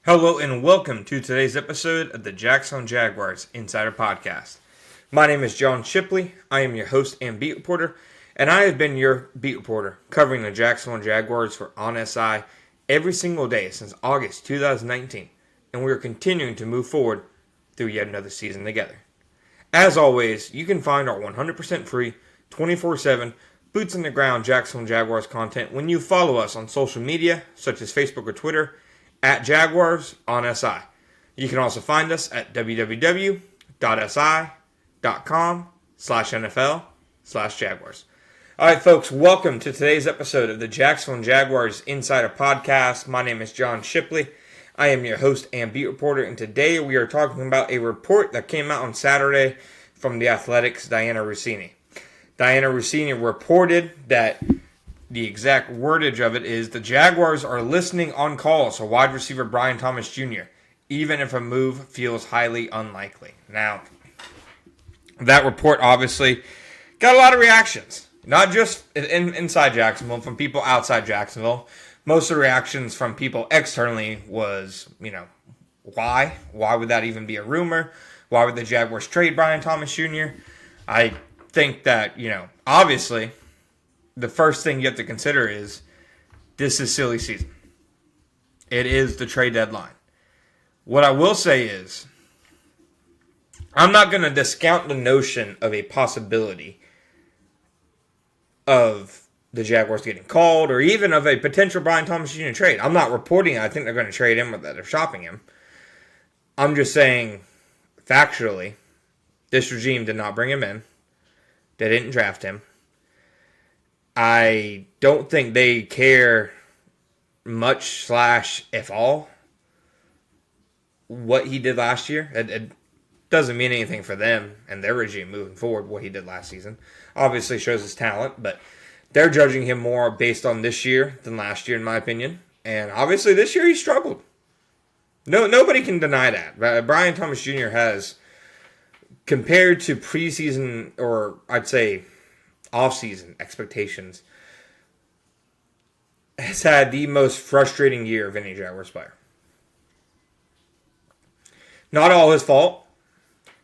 Hello and welcome to today's episode of the Jacksonville Jaguars Insider Podcast. My name is John Shipley. I am your host and beat reporter, and I have been your beat reporter covering the Jacksonville Jaguars for On SI every single day since August 2019, and we are continuing to move forward through yet another season together. As always, you can find our 100% free, 24/7, boots on the ground Jacksonville Jaguars content when you follow us on social media such as Facebook or Twitter at Jaguars on SI. You can also find us at www.si.com/NFL/Jaguars. All right, folks, welcome to today's episode of the Jacksonville Jaguars Insider Podcast. My name is John Shipley. I am your host and beat reporter, and today we are talking about a report that came out on Saturday from The Athletic's Diana Russini. Diana Russini reported that the exact wordage of it is the Jaguars are listening on calls for wide receiver Brian Thomas Jr., even if a move feels highly unlikely. Now, that report obviously got a lot of reactions, not just inside Jacksonville, from people outside Jacksonville. Most of the reactions from people externally was, why? Why would that even be a rumor? Why would the Jaguars trade Brian Thomas Jr.? I think that, obviously, the first thing you have to consider is this is silly season. It is the trade deadline. What I will say is I'm not going to discount the notion of a possibility of the Jaguars getting called or even of a potential Brian Thomas Jr. trade. I'm not reporting I think they're going to trade him or that they're shopping him. I'm just saying factually this regime did not bring him in. They didn't draft him. I don't think they care much / if all what he did last year. It doesn't mean anything for them and their regime moving forward. What he did last season obviously shows his talent, but they're judging him more based on this year than last year, in my opinion. And obviously this year he struggled. Nobody can deny that. Brian Thomas Jr. has, compared to preseason, or I'd say off-season expectations, has had the most frustrating year of any Jaguars player. Not all his fault.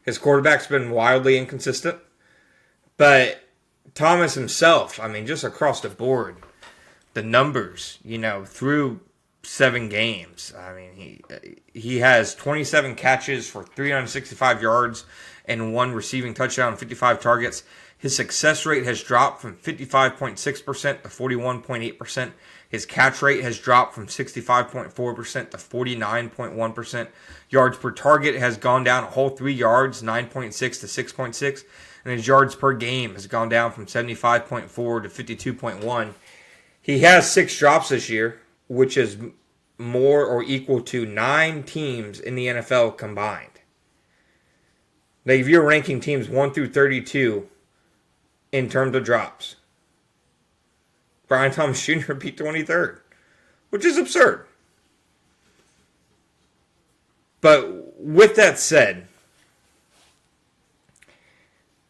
His quarterback's been wildly inconsistent. But Thomas himself, just across the board, the numbers, through 7 games. He has 27 catches for 365 yards and 1 receiving touchdown, 55 targets. His success rate has dropped from 55.6% to 41.8%. His catch rate has dropped from 65.4% to 49.1%. Yards per target has gone down a whole 3 yards, 9.6 to 6.6. And his yards per game has gone down from 75.4 to 52.1. He has 6 drops this year, which is more or equal to 9 teams in the NFL combined. Now, if you're ranking teams 1 through 32 in terms of drops, Brian Thomas Jr. beat 23rd, which is absurd. But with that said,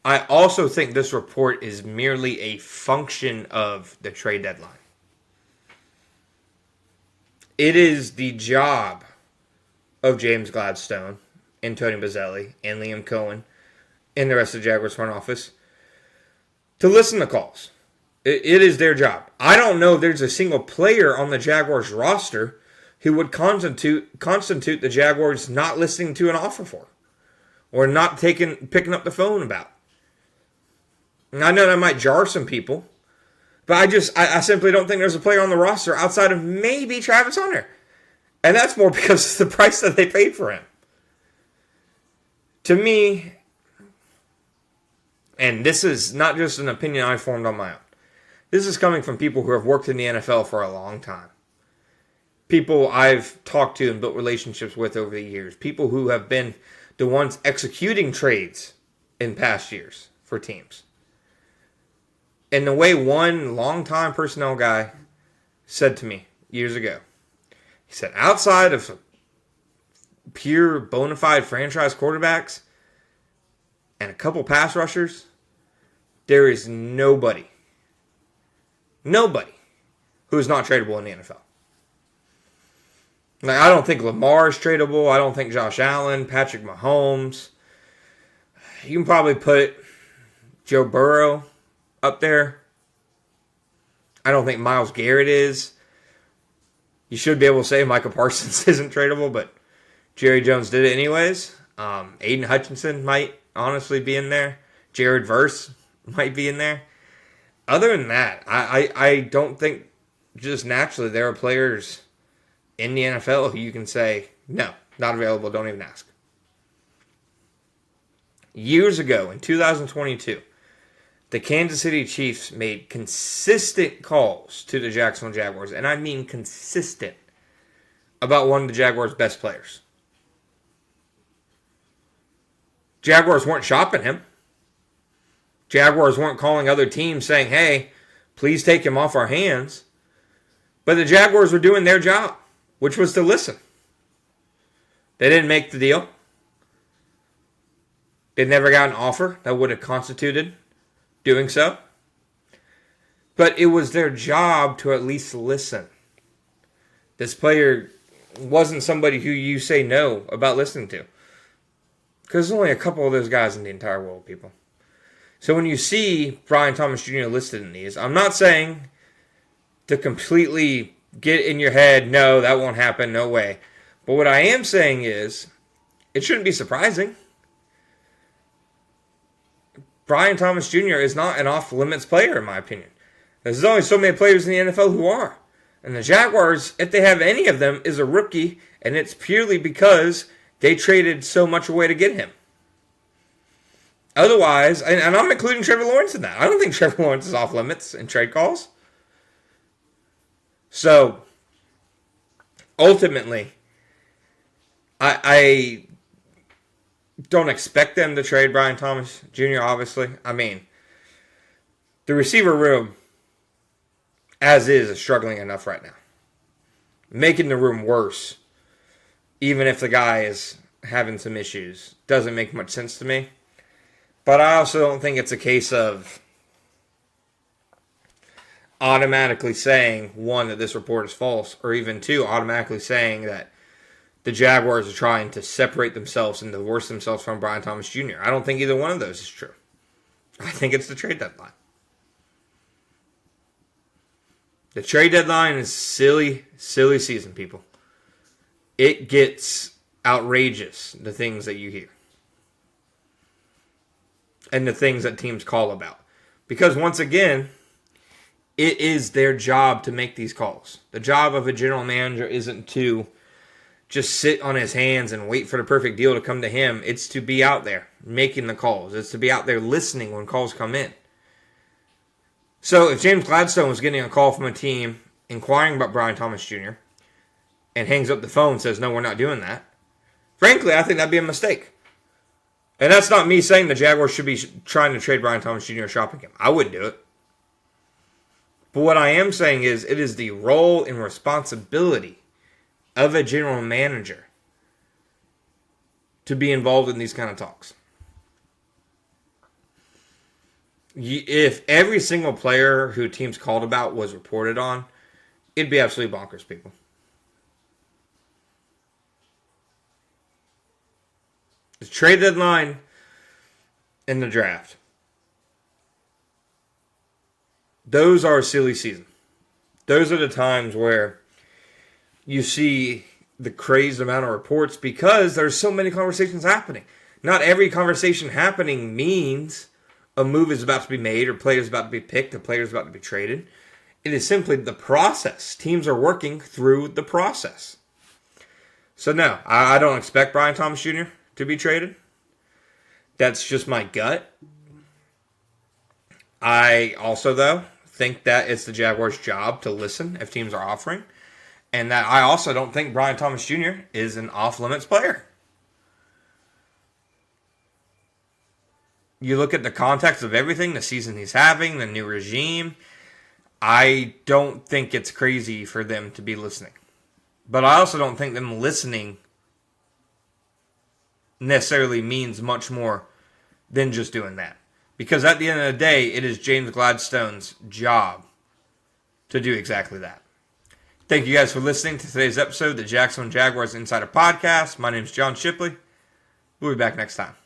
I also think this report is merely a function of the trade deadline. It is the job of James Gladstone and Tony Boselli and Liam Cohen and the rest of the Jaguars front office to listen to calls. It is their job. I don't know if there's a single player on the Jaguars roster who would constitute the Jaguars not listening to an offer for or not picking up the phone about. And I know that might jar some people, but I simply don't think there's a player on the roster outside of maybe Travis Hunter. And that's more because of the price that they paid for him. To me, and this is not just an opinion I formed on my own. This is coming from people who have worked in the NFL for a long time. People I've talked to and built relationships with over the years. People who have been the ones executing trades in past years for teams. And the way one longtime personnel guy said to me years ago, he said, outside of pure bona fide franchise quarterbacks and a couple pass rushers, there is nobody who is not tradable in the NFL. Like, I don't think Lamar is tradable. I don't think Josh Allen, Patrick Mahomes. You can probably put Joe Burrow up there. I don't think Myles Garrett is. You should be able to say Micah Parsons isn't tradable, but Jerry Jones did it anyways. Aiden Hutchinson might honestly be in there. Jared Verse might be in there. Other than that, I don't think just naturally there are players in the NFL who you can say, no, not available, don't even ask. Years ago, in 2022, the Kansas City Chiefs made consistent calls to the Jacksonville Jaguars, and I mean consistent, about one of the Jaguars' best players. Jaguars weren't shopping him. Jaguars weren't calling other teams saying, hey, please take him off our hands. But the Jaguars were doing their job, which was to listen. They didn't make the deal. They never got an offer that would have constituted doing so. But it was their job to at least listen. This player wasn't somebody who you say no about listening to. Because there's only a couple of those guys in the entire world, people. So when you see Brian Thomas Jr. listed in these, I'm not saying to completely get in your head, no, that won't happen, no way. But what I am saying is, it shouldn't be surprising. Brian Thomas Jr. is not an off-limits player, in my opinion. There's only so many players in the NFL who are. And the Jaguars, if they have any of them, is a rookie, and it's purely because they traded so much away to get him. Otherwise, and I'm including Trevor Lawrence in that. I don't think Trevor Lawrence is off limits in trade calls. So, ultimately, I don't expect them to trade Brian Thomas Jr., obviously. I mean, the receiver room, as is struggling enough right now. Making the room worse, even if the guy is having some issues, doesn't make much sense to me. But I also don't think it's a case of automatically saying, one, that this report is false, or even two, automatically saying that the Jaguars are trying to separate themselves and divorce themselves from Brian Thomas Jr. I don't think either one of those is true. I think it's the trade deadline. The trade deadline is silly season, people. It gets outrageous, the things that you hear. And the things that teams call about. Because once again, it is their job to make these calls. The job of a general manager isn't to just sit on his hands and wait for the perfect deal to come to him. It's to be out there making the calls. It's to be out there listening when calls come in. So if James Gladstone was getting a call from a team inquiring about Brian Thomas Jr. and hangs up the phone and says, no, we're not doing that, frankly, I think that'd be a mistake. And that's not me saying the Jaguars should be trying to trade Brian Thomas Jr. or shopping him. I wouldn't do it. But what I am saying is it is the role and responsibility of a general manager to be involved in these kind of talks. If every single player who teams called about was reported on, it'd be absolutely bonkers, people. The trade deadline and the draft. Those are silly season. Those are the times where you see the crazed amount of reports because there's so many conversations happening. Not every conversation happening means a move is about to be made or players about to be picked or players about to be traded. It is simply the process. Teams are working through the process. So no, I don't expect Brian Thomas Jr. to be traded. That's just my gut. I also, though, think that it's the Jaguars' job to listen if teams are offering. And that I also don't think Brian Thomas Jr. is an off-limits player. You look at the context of everything, the season he's having, the new regime, I don't think it's crazy for them to be listening. But I also don't think them listening necessarily means much more than just doing that. Because at the end of the day, it is James Gladstone's job to do exactly that. Thank you guys for listening to today's episode of the Jacksonville Jaguars Insider Podcast. My name is John Shipley. We'll be back next time.